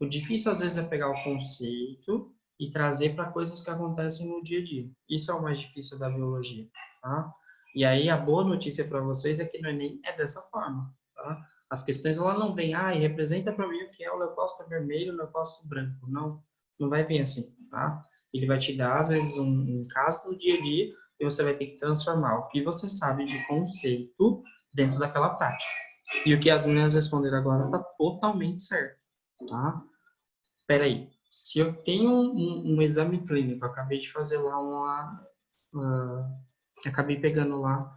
O difícil, às vezes, é pegar o conceito e trazer para coisas que acontecem no dia a dia. Isso é o mais difícil da biologia, tá? E aí, a boa notícia para vocês é que no Enem é dessa forma, tá? As questões, ela não vem, e representa para mim o que é o leucócito vermelho e o leucócito branco. Não, não vai vir assim, tá? Ele vai te dar, às vezes, um caso do dia a dia e você vai ter que transformar o que você sabe de conceito dentro daquela prática. E o que as meninas responderam agora está totalmente certo, tá? Peraí, se eu tenho um exame clínico, eu acabei de fazer lá acabei pegando lá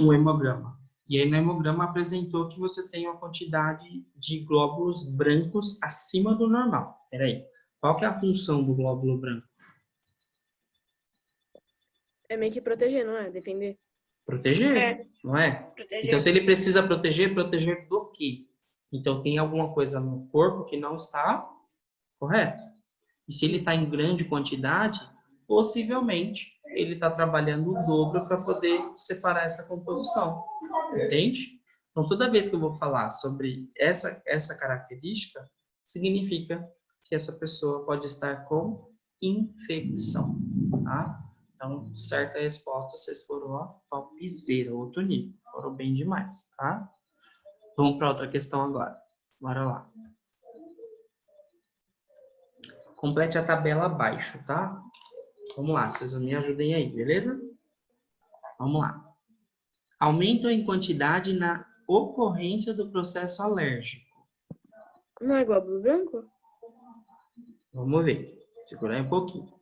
um hemograma. E aí no hemograma apresentou que você tem uma quantidade de glóbulos brancos acima do normal. Peraí, qual que é a função do glóbulo branco? É meio que proteger, não é? Defender. Proteger, É. não é? Proteger. Então, se ele precisa proteger, proteger do quê? Então, tem alguma coisa no corpo que não está correto. E se ele está em grande quantidade, possivelmente ele está trabalhando o dobro para poder separar essa composição. Entende? Então, toda vez que eu vou falar sobre essa característica, significa que essa pessoa pode estar com infecção, tá? Então, certa resposta, vocês foram, ó, topzera, outro nível. Foram bem demais, tá? Vamos para outra questão agora. Bora lá. Complete a tabela abaixo, tá? Vamos lá, vocês me ajudem aí, beleza? Vamos lá. Aumento em quantidade na ocorrência do processo alérgico. Não é glóbulo branco? Vamos ver. Segura aí um pouquinho.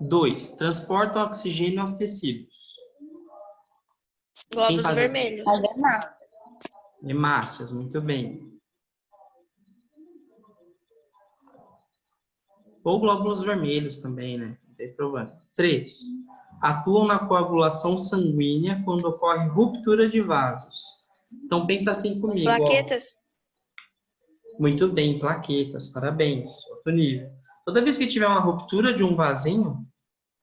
2. Transporta oxigênio aos tecidos. Glóbulos faz o- vermelhos. Mas é nada. Hemácias, muito bem. Ou glóbulos vermelhos também, né? Não tem problema. 3. Atuam na coagulação sanguínea quando ocorre ruptura de vasos. Então, pensa assim comigo, ó. Plaquetas. Muito bem, plaquetas, parabéns, outro nível. Toda vez que tiver uma ruptura de um vasinho,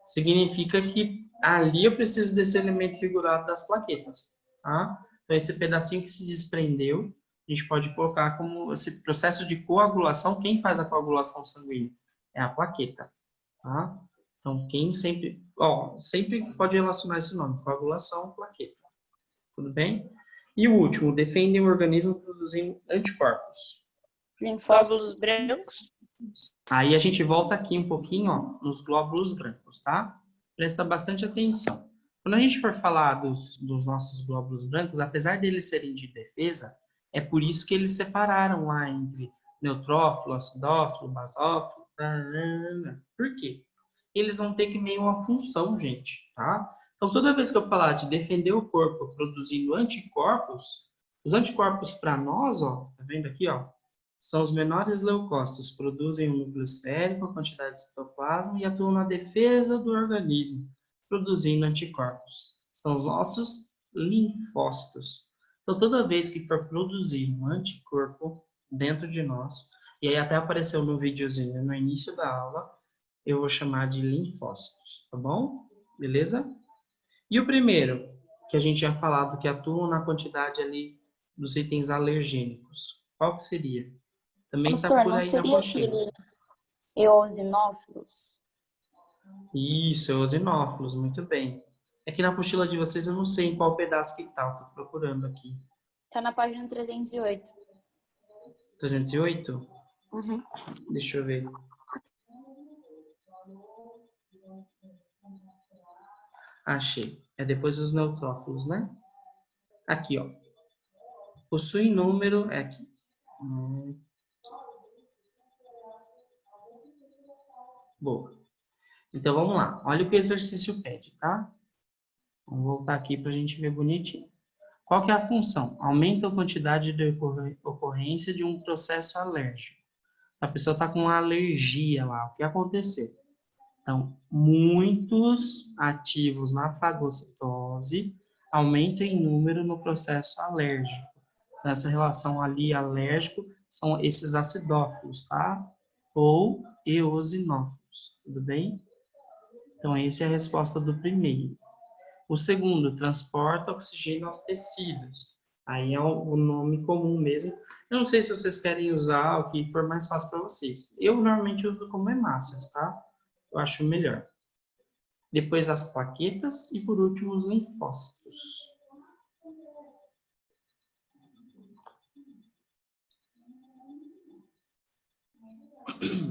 significa que ali eu preciso desse elemento figurado das plaquetas, tá? Então, esse pedacinho que se desprendeu, a gente pode colocar como esse processo de coagulação. Quem faz a coagulação sanguínea? É a plaqueta, tá? Então, quem sempre, sempre pode relacionar esse nome, coagulação, plaqueta. Tudo bem? E o último, defendem o organismo produzindo anticorpos. Glóbulos brancos. Aí a gente volta aqui um pouquinho, ó, nos glóbulos brancos, tá? Presta bastante atenção. Quando a gente for falar dos nossos glóbulos brancos, apesar deles serem de defesa, é por isso que eles separaram lá entre neutrófilo, acidófilo, basófilo. Por quê? Eles vão ter que meio uma função, gente, tá? Então, toda vez que eu falar de defender o corpo produzindo anticorpos, os anticorpos para nós, ó, tá vendo aqui, ó? São os menores leucócitos, produzem um núcleo esférico, a quantidade de citoplasma e atuam na defesa do organismo, produzindo anticorpos. São os nossos linfócitos. Então, toda vez que for produzir um anticorpo dentro de nós, e aí até apareceu no videozinho no início da aula, eu vou chamar de linfócitos, tá bom? Beleza? E o primeiro, que a gente tinha falado, que atuam na quantidade ali dos itens alergênicos, qual que seria? Também está Professor, por não aí na seria apostila. aqueles eosinófilos? Isso, eosinófilos, muito bem. Aqui na apostila de vocês eu não sei em qual pedaço que tá, estou procurando aqui. Tá na página 308. 308? Uhum. Deixa eu ver. Achei. É depois dos neutrófilos, né? Aqui, ó. Possui número... É aqui. Boa. Então, vamos lá. Olha o que o exercício pede, tá? Vamos voltar aqui para a gente ver bonitinho. Qual que é a função? Aumenta a quantidade de ocorrência de um processo alérgico. A pessoa está com uma alergia lá. O que aconteceu? Então, muitos ativos na fagocitose aumentam em número no processo alérgico. Então, essa relação ali alérgico são esses acidófilos, tá? Ou eosinófilos, tudo bem? Então, essa é a resposta do primeiro. O segundo, transporta oxigênio aos tecidos. Aí é o nome comum mesmo. Eu não sei se vocês querem usar o que for mais fácil para vocês. Eu normalmente uso como hemácias, tá? Eu acho melhor. Depois as plaquetas e por último os linfócitos.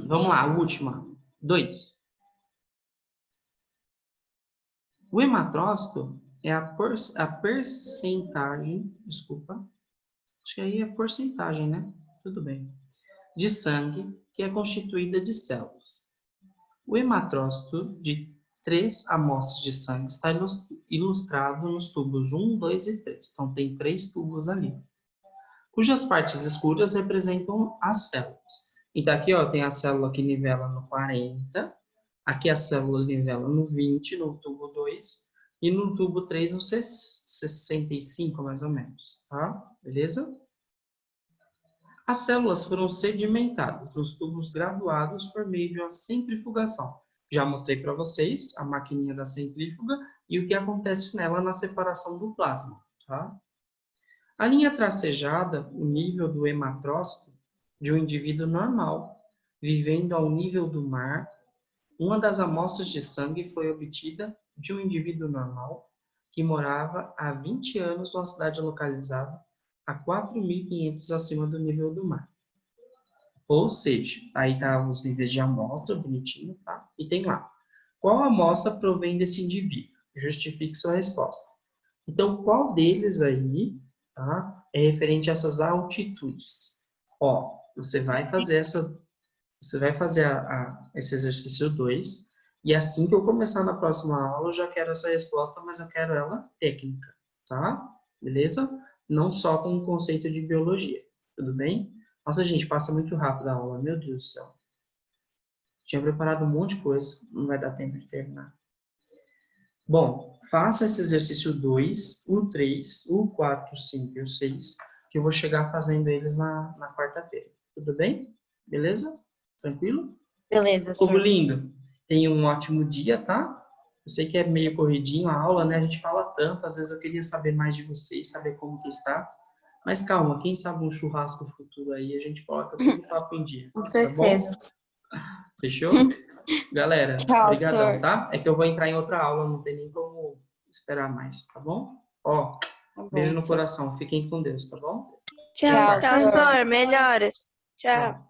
Vamos lá, a última. 2. O hematrócito é a percentagem, desculpa, acho que aí é porcentagem, né? Tudo bem. De sangue que é constituída de células. O hematrócito de 3 amostras de sangue está ilustrado nos tubos 1, 2 e 3. Então, tem 3 tubos ali, cujas partes escuras representam as células. Então, aqui ó, tem a célula que nivela no 40, aqui a célula nivela no 20, no tubo 2, e no tubo 3 no 65, mais ou menos, tá? Beleza? As células foram sedimentadas nos tubos graduados por meio de uma centrifugação. Já mostrei para vocês a maquininha da centrífuga e o que acontece nela na separação do plasma, tá? A linha tracejada, o nível do hematrócito de um indivíduo normal, vivendo ao nível do mar. Uma das amostras de sangue foi obtida de um indivíduo normal que morava há 20 anos numa cidade localizada a 4.500 acima do nível do mar. Ou seja, aí tá os níveis de amostra, bonitinho, tá? E tem lá, qual amostra provém desse indivíduo? Justifique sua resposta. Então, qual deles aí, tá, é referente a essas altitudes? Ó, você vai fazer esse exercício 2, e assim que eu começar na próxima aula, eu já quero essa resposta, mas eu quero ela técnica, tá? Beleza? Não só com o conceito de biologia, tudo bem? Nossa, gente, passa muito rápido a aula, meu Deus do céu. Tinha preparado um monte de coisa, não vai dar tempo de terminar. Bom, faça esse exercício 2, o 3, o 4, o 5 e o 6, que eu vou chegar fazendo eles na quarta-feira, tudo bem? Beleza? Tranquilo? Beleza, Povo senhor. lindo, tenha um ótimo dia, tá? Eu sei que é meio corridinho a aula, né? A gente fala tanto, às vezes eu queria saber mais de vocês, saber como que está. Mas calma, quem sabe um churrasco futuro aí, a gente coloca tudo o papo em dia, Com tá certeza. bom? Fechou? Galera, Tchau, brigadão, senhor. tá? É que eu vou entrar em outra aula, não tem nem como esperar mais, tá bom? Ó, Tá bom, beijo no senhor. coração, fiquem com Deus, tá bom? Tchau, Tchau, senhor. senhor. Melhoras. Tchau. Tchau.